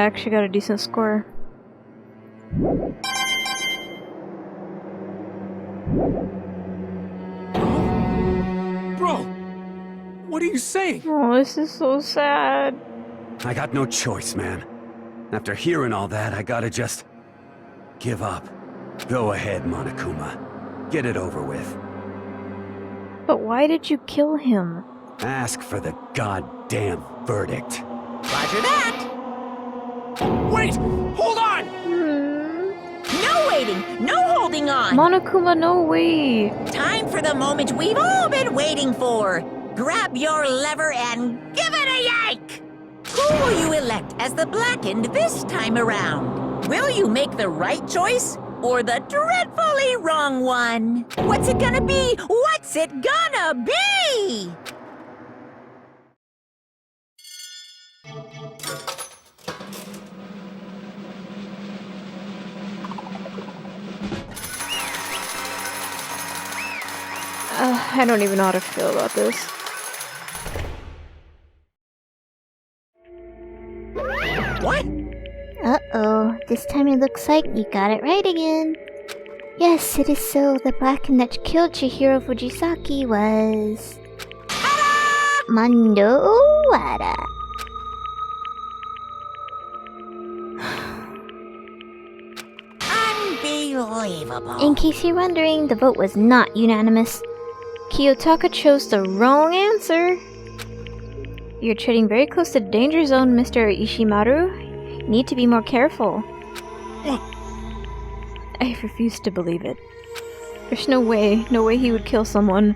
actually got a decent score. Bro! What are you saying? Oh, this is so sad. I got no choice, man. After hearing all that, I gotta just... give up. Go ahead, Monokuma. Get it over with. But why did you kill him? Ask for the goddamn verdict. Roger that! Wait! Hold on! No waiting! No holding on! Monokuma, no way! Time for the moment we've all been waiting for! Grab your lever and give it a yank! Who will you elect as the blackened this time around? Will you make the right choice or the dreadfully wrong one? What's it gonna be? What's it gonna be? I don't even know how to feel about this. What? Uh-oh, this time it looks like you got it right again. Yes, it is so. The blackened that killed Chihiro Fujisaki was... Mondo Wada. Unbelievable. In case you're wondering, the vote was not unanimous. Kiyotaka chose the wrong answer. You're treading very close to the danger zone, Mr. Ishimaru. You need to be more careful. I refuse to believe it. There's no way he would kill someone.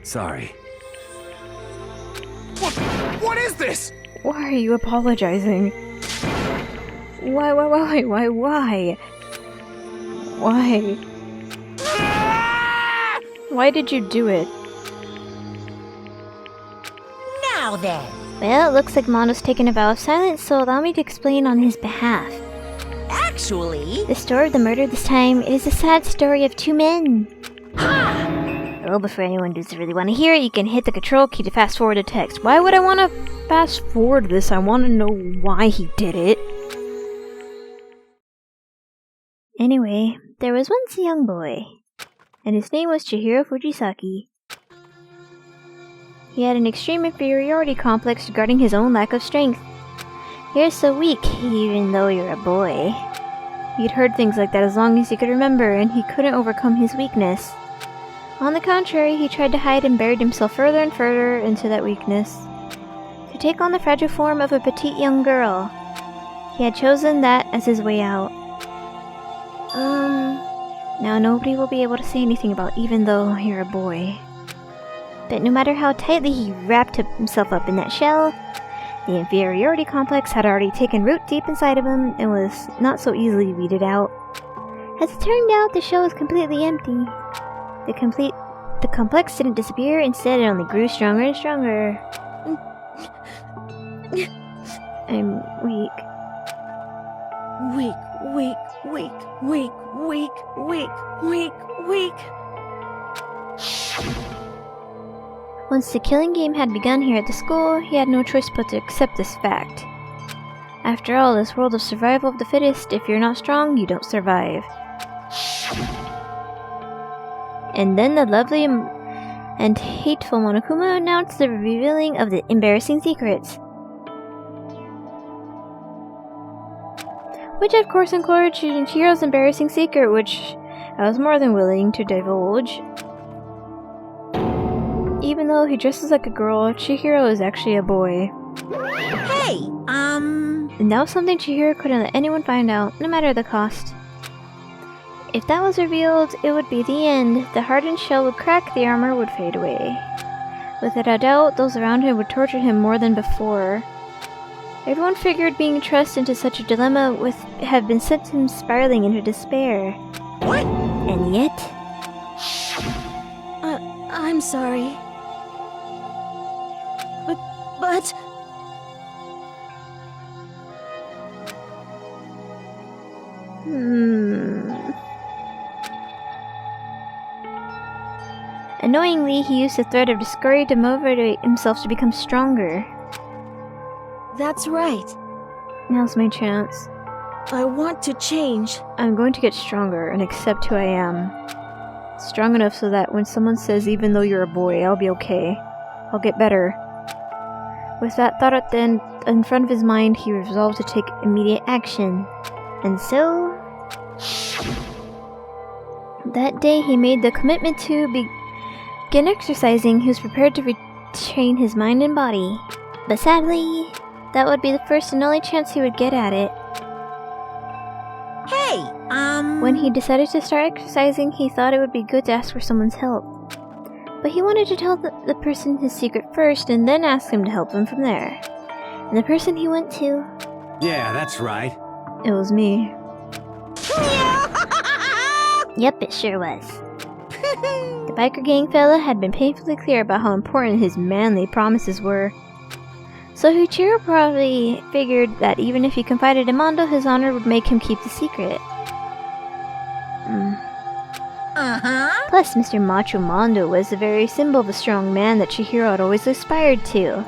Sorry. What is this? Why are you apologizing? Why? Why? Why did you do it? Now then. Well, it looks like Mondo's taken a vow of silence, so allow me to explain on his behalf. Actually... The story of the murder this time, it is a sad story of two men. Oh, before anyone does really want to hear it, you can hit the control key to fast forward the text. Why would I want to fast forward this? I want to know why he did it. Anyway, there was once a young boy, and his name was Chihiro Fujisaki. He had an extreme inferiority complex regarding his own lack of strength. You're so weak, even though you're a boy. He'd heard things like that as long as he could remember, and he couldn't overcome his weakness. On the contrary, he tried to hide and buried himself further and further into that weakness. To take on the fragile form of a petite young girl. He had chosen that as his way out. Now nobody will be able to say anything about even though you're a boy. But no matter how tightly he wrapped himself up in that shell, the inferiority complex had already taken root deep inside of him and was not so easily weeded out. As it turned out, the shell was completely empty. The complex didn't disappear, instead it only grew stronger and stronger. I'm weak. Weak. Once the killing game had begun here at the school, he had no choice but to accept this fact. After all, this world of survival of the fittest, if you're not strong, you don't survive. And then the lovely and hateful Monokuma announced the revealing of the embarrassing secrets. Which of course included Chihiro's embarrassing secret, which I was more than willing to divulge. Even though he dresses like a girl, Chihiro is actually a boy. Hey, And that was something Chihiro couldn't let anyone find out, no matter the cost. If that was revealed, it would be the end. The hardened shell would crack, the armor would fade away. Without a doubt, those around him would torture him more than before. Everyone figured being thrust into such a dilemma would have been sent him spiraling into despair. what? And yet... I'm sorry. But... Annoyingly, he used the threat of discovery to motivate himself to become stronger. That's right. Now's my chance. I want to change. I'm going to get stronger and accept who I am. Strong enough so that when someone says even though you're a boy, I'll be okay. I'll get better. With that thought in front of his mind, he resolved to take immediate action. And so... that day he made the commitment to begin exercising. He was prepared to retrain his mind and body. But sadly, that would be the first and only chance he would get at it. Hey, When he decided to start exercising, he thought it would be good to ask for someone's help. But he wanted to tell the person his secret first and then ask him to help him from there. And the person he went to... Yeah, that's right. it was me. Yep, it sure was. The biker gang fella had been painfully clear about how important his manly promises were. So Huichiro probably figured that even if he confided in Mondo, his honor would make him keep the secret. Plus, Mr. Macho Mondo was the very symbol of a strong man that Chihiro had always aspired to.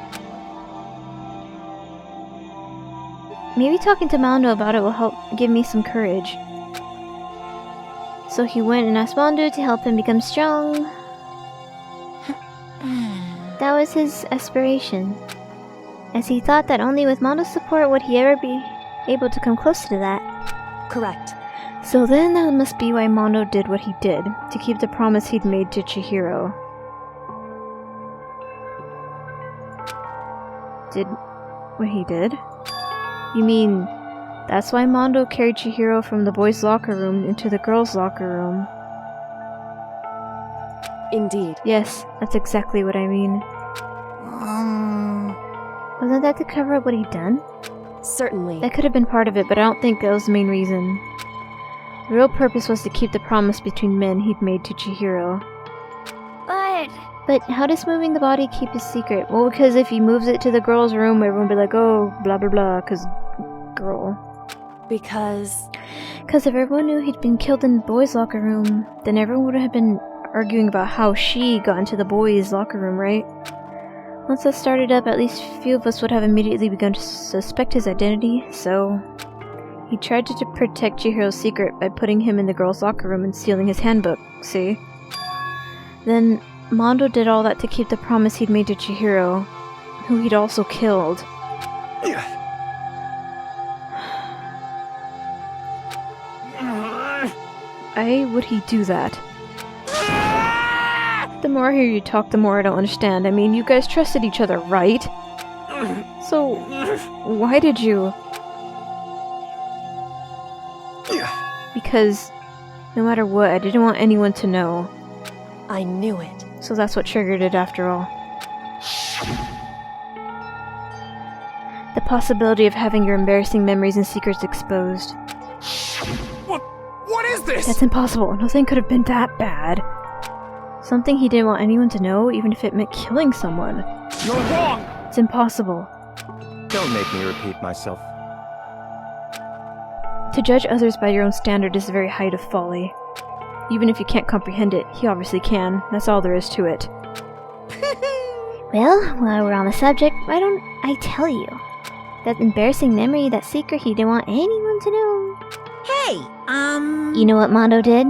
Maybe talking to Mondo about it will help give me some courage. So he went and asked Mondo to help him become strong. That was his aspiration, as he thought that only with Mondo's support would he ever be able to come closer to that. Correct. So then that must be why Mondo did what he did, to keep the promise he'd made to Chihiro. Did what he did? You mean, that's why Mondo carried Chihiro from the boys' locker room into the girls' locker room? Indeed. Yes, that's exactly what I mean. Wasn't that to cover up what he'd done? Certainly. That could have been part of it, but I don't think that was the main reason. The real purpose was to keep the promise between men he'd made to Chihiro. But how does moving the body keep his secret? Well, because if he moves it to the girls' room, everyone will be like, oh, blah blah blah, cause girl. Because Because if everyone knew he'd been killed in the boys' locker room, then everyone would have been arguing about how she got into the boys' locker room, right? Once that started up, at least a few of us would have immediately begun to suspect his identity, so... he tried to protect Chihiro's secret by putting him in the girls' locker room and stealing his handbook, see? Then, Mondo did all that to keep the promise he'd made to Chihiro, who he'd also killed. Why would he do that? The more I hear you talk, the more I don't understand. I mean, you guys trusted each other, right? So, why did you? Because, no matter what, I didn't want anyone to know. I knew it. So that's what triggered it after all. The possibility of having your embarrassing memories and secrets exposed. What is this? That's impossible. Nothing could have been that bad. Something he didn't want anyone to know, even if it meant killing someone. You're wrong! It's impossible. Don't make me repeat myself. To judge others by your own standard is the very height of folly. Even if you can't comprehend it, he obviously can. That's all there is to it. Well, while we're on the subject, why don't I tell you? That embarrassing memory, that secret he didn't want anyone to know. Hey, You know what Mondo did?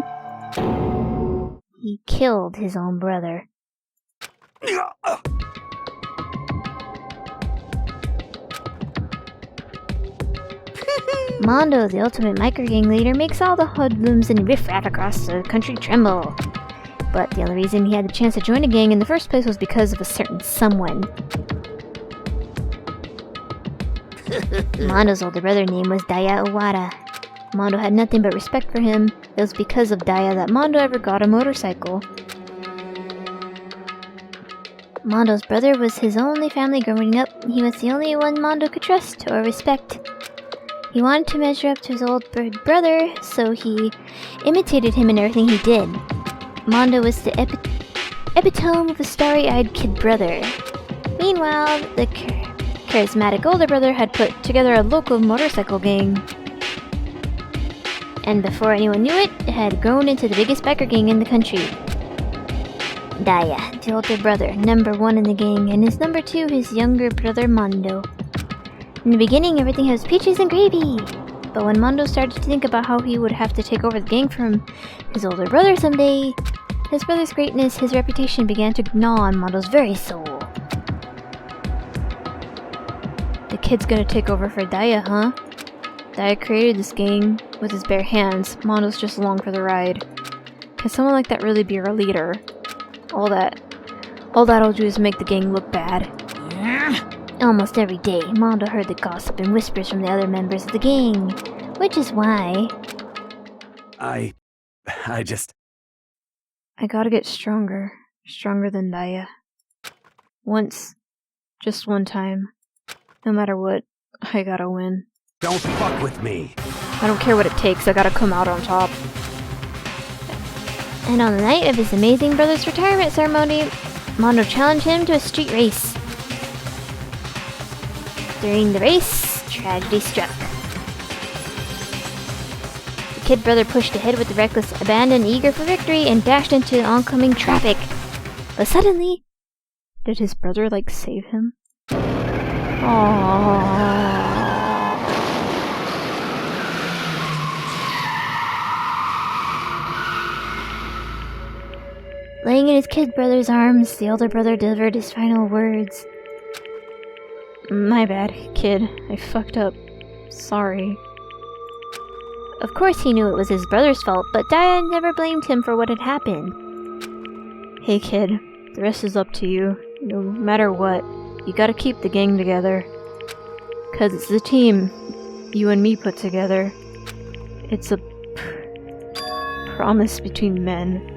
He killed his own brother. Mondo, the ultimate microgang leader, makes all the hoodlums and riffraff across the country tremble. But the only reason he had the chance to join a gang in the first place was because of a certain someone. Mondo's older brother name was Daya Owada. Mondo had nothing but respect for him. It was because of Daya that Mondo ever got a motorcycle. Mondo's brother was his only family growing up. He was the only one Mondo could trust or respect. He wanted to measure up to his old brother, so he imitated him in everything he did. Mondo was the epitome of a starry-eyed kid brother. Meanwhile, the charismatic older brother had put together a local motorcycle gang. And before anyone knew it, it had grown into the biggest biker gang in the country. Daya, the older brother, #1 in the gang, and his #2, his younger brother Mondo. In the beginning, everything was peaches and gravy. But when Mondo started to think about how he would have to take over the gang from his older brother someday, his brother's greatness, his reputation began to gnaw on Mondo's very soul. The kid's gonna take over for Daya, huh? Daya created this gang with his bare hands. Mondo's just along for the ride. Can someone like that really be our leader? All that'll do is make the gang look bad. Almost every day, Mondo heard the gossip and whispers from the other members of the gang, which is why... I gotta get stronger. Stronger than Daya. Once. Just one time. No matter what, I gotta win. Don't fuck with me! I don't care what it takes, I gotta come out on top. And on the night of his amazing brother's retirement ceremony, Mondo challenged him to a street race. During the race, tragedy struck. The kid brother pushed ahead with reckless abandon, eager for victory, and dashed into oncoming traffic. But suddenly... Did his brother, save him? Aww. Laying in his kid brother's arms, the older brother delivered his final words. My bad, kid. I fucked up. Sorry. Of course he knew it was his brother's fault, but Daya never blamed him for what had happened. Hey kid, the rest is up to you. No matter what, you gotta keep the gang together. 'Cause it's the team you and me put together. It's a promise between men.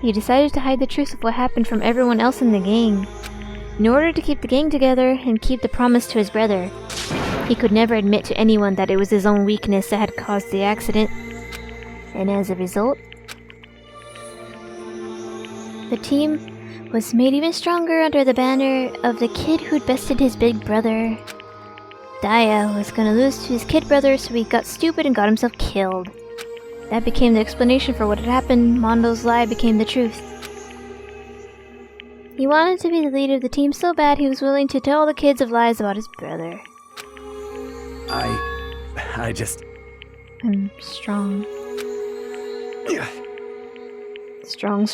He decided to hide the truth of what happened from everyone else in the gang. In order to keep the gang together and keep the promise to his brother, he could never admit to anyone that it was his own weakness that had caused the accident. And as a result, the team was made even stronger under the banner of the kid who'd bested his big brother. Daya was gonna lose to his kid brother, so he got stupid and got himself killed. That became the explanation for what had happened. Mondo's lie became the truth. He wanted to be the leader of the team so bad he was willing to tell all the kids of lies about his brother. I'm strong. Strong.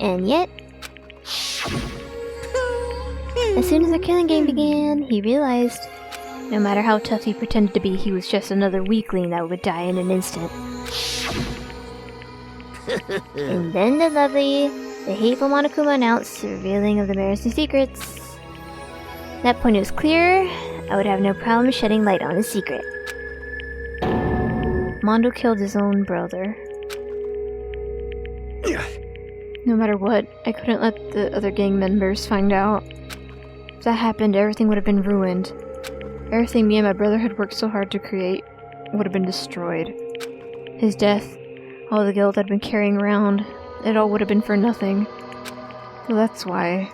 And yet... As soon as the killing game began, he realized... No matter how tough he pretended to be, he was just another weakling that would die in an instant. And then the hateful Monokuma announced the revealing of the mayor's new secrets. At that point it was clear I would have no problem shedding light on his secret. Mondo killed his own brother. No matter what, I couldn't let the other gang members find out. If that happened, everything would have been ruined. Everything me and my brother had worked so hard to create would have been destroyed. His death, all the guilt I'd been carrying around, it all would have been for nothing. So that's why...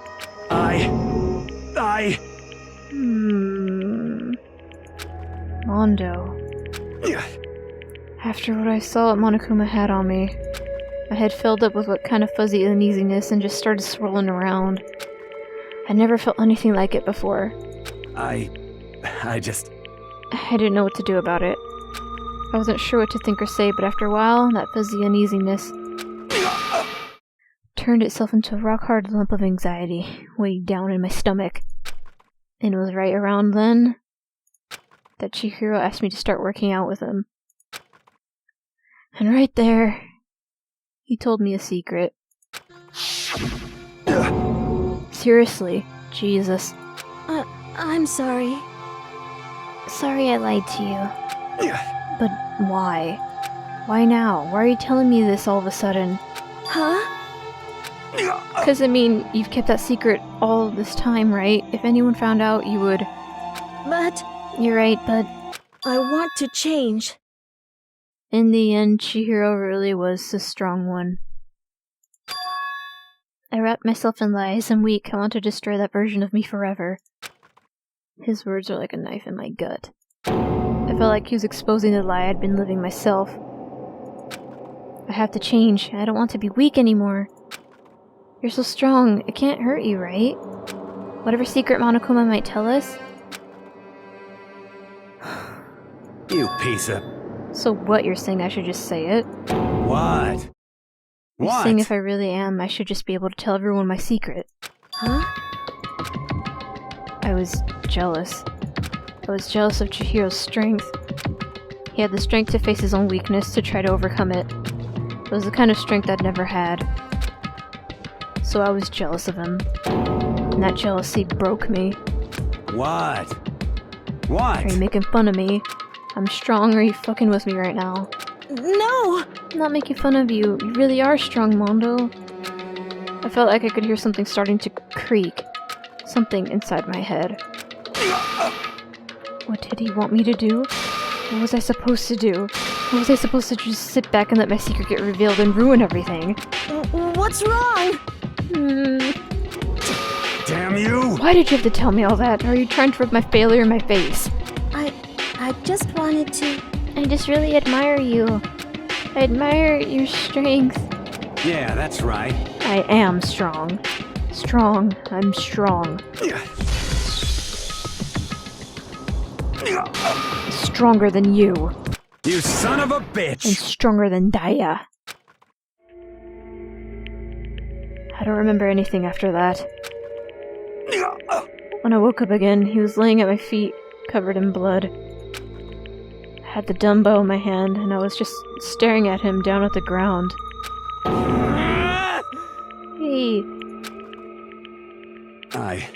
Mondo. After what I saw what Monokuma had on me, my head filled up with what kind of fuzzy uneasiness and just started swirling around. I never felt anything like it before. I didn't know what to do about it. I wasn't sure what to think or say, but after a while, that fuzzy uneasiness turned itself into a rock-hard lump of anxiety, way down in my stomach. And it was right around then that Chihiro asked me to start working out with him. And right there, he told me a secret. Seriously, Jesus. I'm sorry. Sorry I lied to you. But why? Why now? Why are you telling me this all of a sudden? Huh? 'Cause you've kept that secret all this time, right? If anyone found out, you would... But... You're right, but... I want to change. In the end, Chihiro really was the strong one. I wrapped myself in lies. I'm weak. I want to destroy that version of me forever. His words are like a knife in my gut. I felt like he was exposing the lie I'd been living myself. I have to change. I don't want to be weak anymore. You're so strong, it can't hurt you, right? Whatever secret Monokuma might tell us? You piece of... So what, you're saying I should just say it? What? You're What? saying if I really am, I should just be able to tell everyone my secret. Huh? I was jealous. I was jealous of Chihiro's strength. He had the strength to face his own weakness, to try to overcome it. It was the kind of strength I'd never had. So I was jealous of him. And that jealousy broke me. What? What? Are you making fun of me? I'm strong, or are you fucking with me right now? No! I'm not making fun of you. You really are strong, Mondo. I felt like I could hear something starting to creak. Something inside my head. What did he want me to do? What was I supposed to do? What was I supposed to just sit back and let my secret get revealed and ruin everything? What's wrong? Damn you! Why did you have to tell me all that? Are you trying to rub my failure in my face? I just wanted to... I just really admire you. I admire your strength. Yeah, that's right. I am strong. Strong. I'm strong. Stronger than you. You son of a And bitch! stronger than Daya. I don't remember anything after that. When I woke up again, he was laying at my feet, covered in blood. I had the dumbbell in my hand, and I was just staring at him down at the ground. Hey, I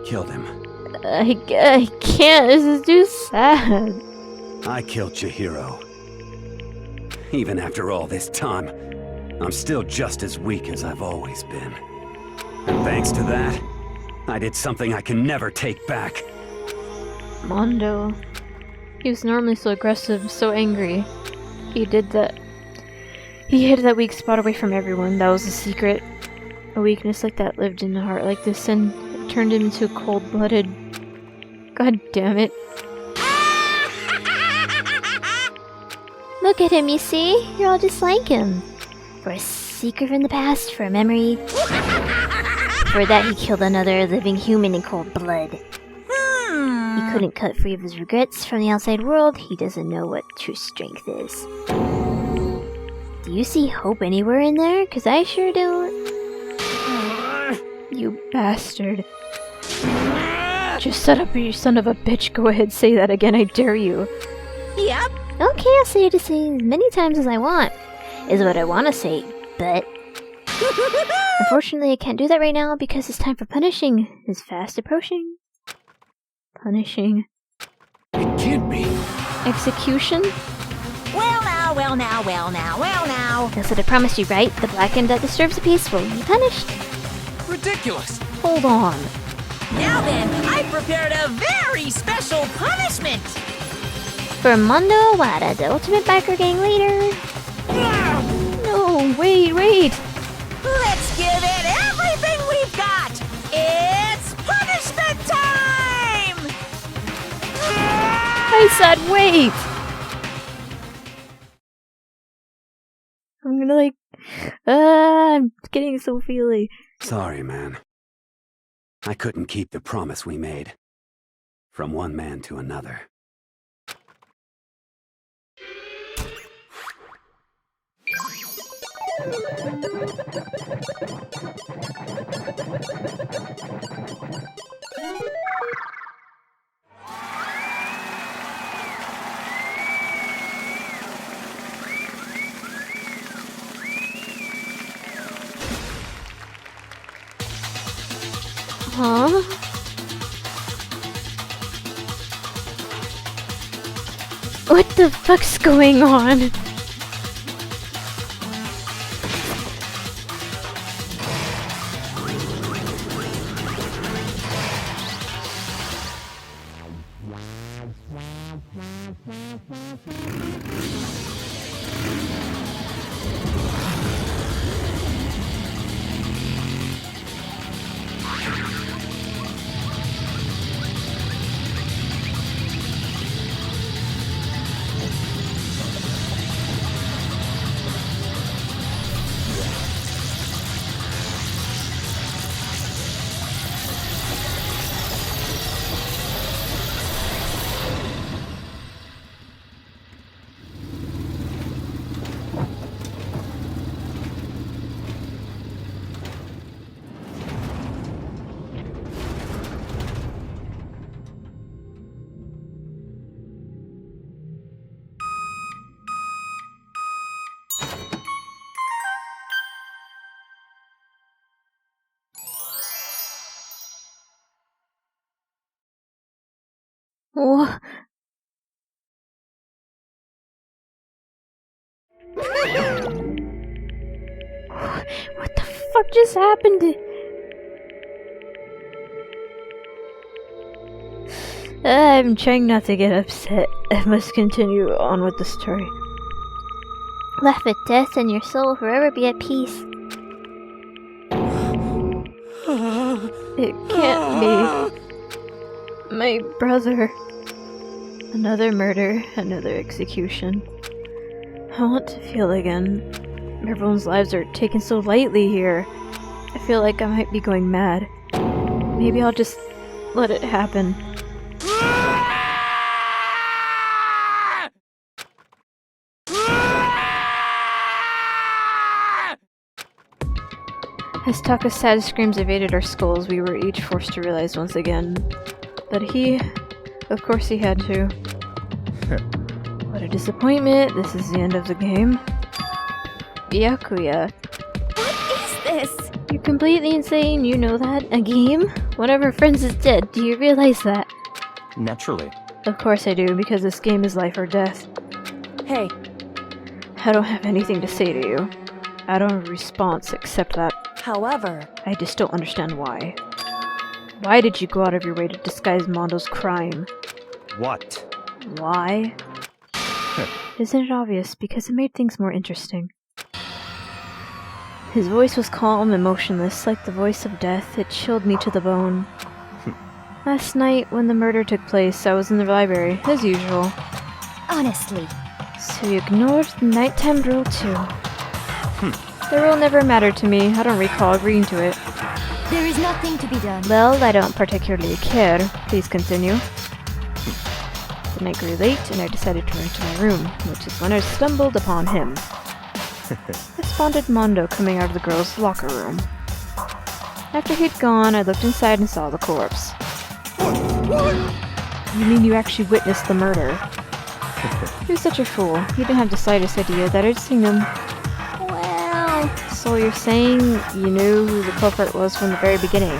killed him. I can't, this is too sad. I killed Chihiro. Even after all this time, I'm still just as weak as I've always been. And thanks to that, I did something I can never take back. Mondo. He was normally so aggressive, so angry. He hid that weak spot away from everyone. That was a secret. A weakness like that lived in a heart like this, and it turned him into cold-blooded. God damn it. Look at him, you see? You're all just like him. For a secret from the past, for a memory. For that, he killed another living human in cold blood. He couldn't cut free of his regrets from the outside world. He doesn't know what true strength is. Do you see hope anywhere in there? 'Cause I sure don't. You bastard. Just shut up, you son of a bitch. Go ahead, say that again, I dare you. Yep. Okay, I'll say it as many times as I want. Is what I want to say, but... Unfortunately, I can't do that right now because his time for punishing is fast approaching. Punishing. It can't be. Execution? Well now, well now, well now, well now. That's what I promised you, right? The blackened that disturbs the peace will be punished. Ridiculous. Hold on. Now then, I prepared a very special punishment. For Mondo Awada, the ultimate biker gang leader. No, wait. Let's give it everything we've got. It's punishment time! I said wait! I'm gonna I'm getting so feely. Sorry, man. I couldn't keep the promise we made. From one man to another. Huh? What the fuck's going on? Wha- What the fuck just happened? I'm trying not to get upset. I must continue on with the story. Laugh at death and your soul will forever be at peace. It can't be. My brother. Another murder, another execution. I want to feel again. Everyone's lives are taken so lightly here. I feel like I might be going mad. Maybe I'll just let it happen. As Taka's sad screams evaded our skulls, we were each forced to realize once again. But of course he had to. What a disappointment, this is the end of the game. Byakuya. What is this? You're completely insane, you know that? A game? One of our friends is dead, do you realize that? Naturally. Of course I do, because this game is life or death. Hey, I don't have anything to say to you. I don't have a response except that however, I just don't understand why. Why did you go out of your way to disguise Mondo's crime? What? Why? Isn't it obvious? Because it made things more interesting. His voice was calm and motionless, like the voice of death. It chilled me to the bone. Last night, when the murder took place, I was in the library, as usual. honestly, So you ignored the nighttime rule too. The rule never mattered to me. I don't recall agreeing to it. there is nothing to be done. Well, I don't particularly care. Please continue. The night grew late, and I decided to run to my room, which is when I stumbled upon him. I spotted Mondo coming out of the girls' locker room. After he'd gone, I looked inside and saw the corpse. You mean you actually witnessed the murder? You're such a fool. You didn't have the slightest idea that I'd seen him. Well, So you're saying you knew who the culprit was from the very beginning?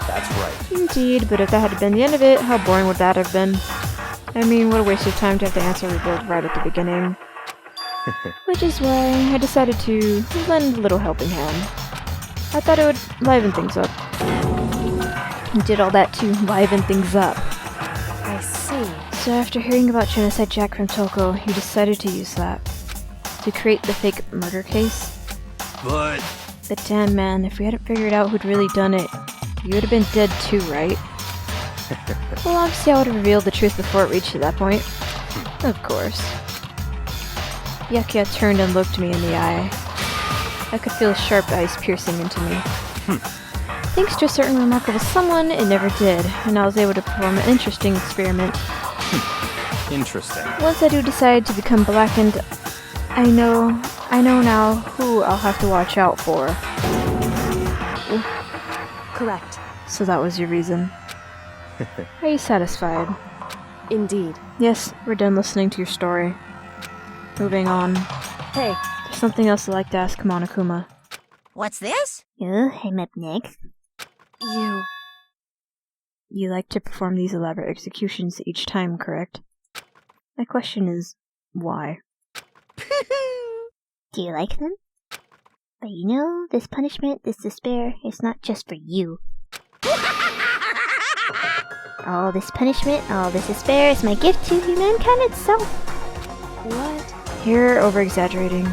That's right. Indeed, but if that had been the end of it, how boring would that have been? I mean, what a waste of time to have the answer revealed right at the beginning. Which is why I decided to lend a little helping hand. I thought it would liven things up. Did all that to liven things up. I see. So after hearing about Genocide Jack from Toko, you decided to use that. To create the fake murder case. But But damn man, if we hadn't figured out who'd really done it, you would have been dead too, right? Well, obviously I would have revealed the truth before it reached to that point. Of course. Byakuya turned and looked me in the eye. I could feel his sharp eyes piercing into me. Thanks to a certain remarkable someone, it never did, and I was able to perform an interesting experiment. Interesting. Once I do decide to become blackened, I know now who I'll have to watch out for. Correct. So that was your reason. Are you satisfied? Indeed. Yes, we're done listening to your story. Moving on. Hey, There's something else I'd like to ask Monokuma. What's this? Oh, I'm up next. You like to perform these elaborate executions each time, correct? My question is, why? Do you like them? But you know, this punishment, this despair, is not just for you. All this punishment, all this despair is my gift to humankind itself. what? You're over-exaggerating.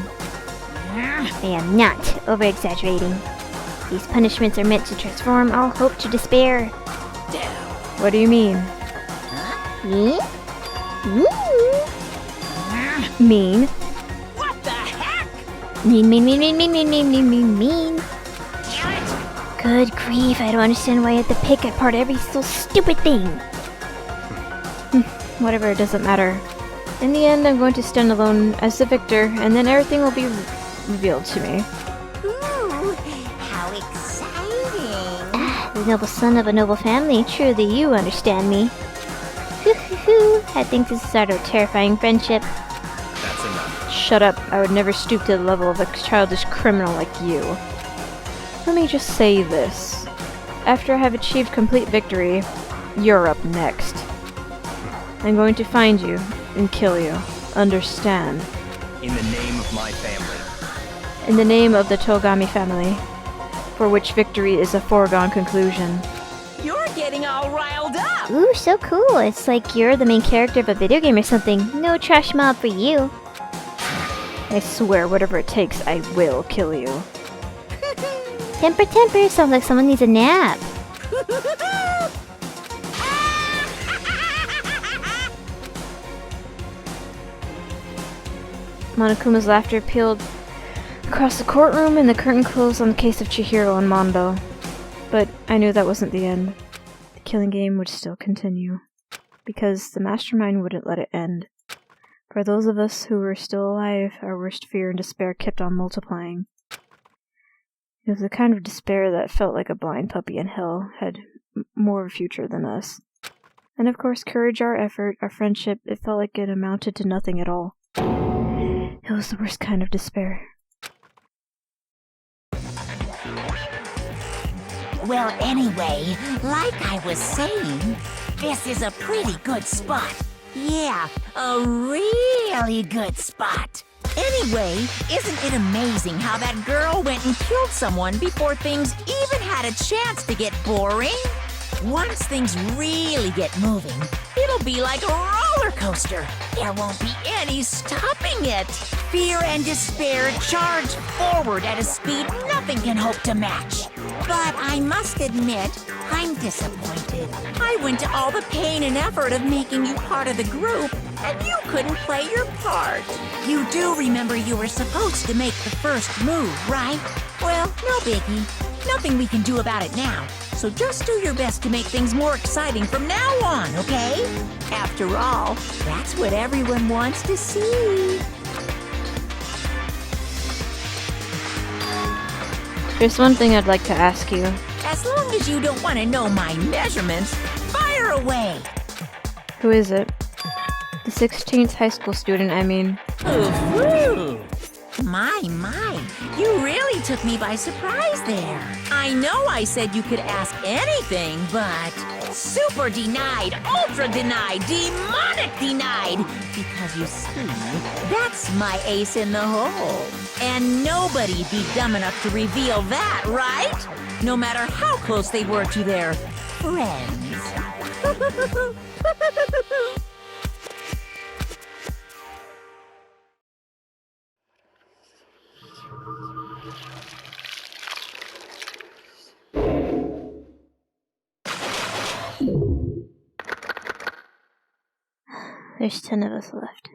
I am not over-exaggerating. These punishments are meant to transform all hope to despair. What do you mean? Me? Me? Mean? What the heck? Mean. Damn it! Good grief, I don't understand why I have to pick apart every so stupid thing. Whatever, it doesn't matter. In the end, I'm going to stand alone as the victor, and then everything will be revealed to me. Ooh, how exciting! The noble son of a noble family, truly you understand me. Hoo. I think this is our terrifying friendship. That's enough. Shut up, I would never stoop to the level of a childish criminal like you. Let me just say this. After I have achieved complete victory, you're up next. I'm going to find you and kill you. Understand? In the name of my family. In the name of the Togami family, for which victory is a foregone conclusion. You're getting all riled up! Ooh, so cool. It's like you're the main character of a video game or something. No trash mob for you. I swear, whatever it takes, I will kill you. Temper, temper. Sounds like someone needs a nap. Monokuma's laughter peeled across the courtroom and the curtain closed on the case of Chihiro and Mondo. But I knew that wasn't the end. The killing game would still continue. Because the mastermind wouldn't let it end. For those of us who were still alive, our worst fear and despair kept on multiplying. It was the kind of despair that felt like a blind puppy in hell had more of a future than us. And of course, courage, our effort, our friendship, it felt like it amounted to nothing at all. It was the worst kind of despair. Well, anyway, like I was saying, this is a pretty good spot. Yeah, a really good spot. Anyway, isn't it amazing how that girl went and killed someone before things even had a chance to get boring? Once things really get moving, it'll be like a roller coaster. There won't be any stopping it. Fear and despair charge forward at a speed nothing can hope to match. But I must admit, I'm disappointed. I went to all the pain and effort of making you part of the group, and you couldn't play your part. You do remember you were supposed to make the first move, right? Well, no biggie. Nothing we can do about it now. So just do your best to make things more exciting from now on, okay? After all, that's what everyone wants to see. There's one thing I'd like to ask you. As long as you don't want to know my measurements, fire away. Who is it? The 16th high school student, I mean. Ooh. My, you really took me by surprise there. I know I said you could ask anything, but super denied, ultra denied, demonic denied. Because you see, that's my ace in the hole. And nobody'd be dumb enough to reveal that, right? No matter how close they were to their friends. There's 10 of us left.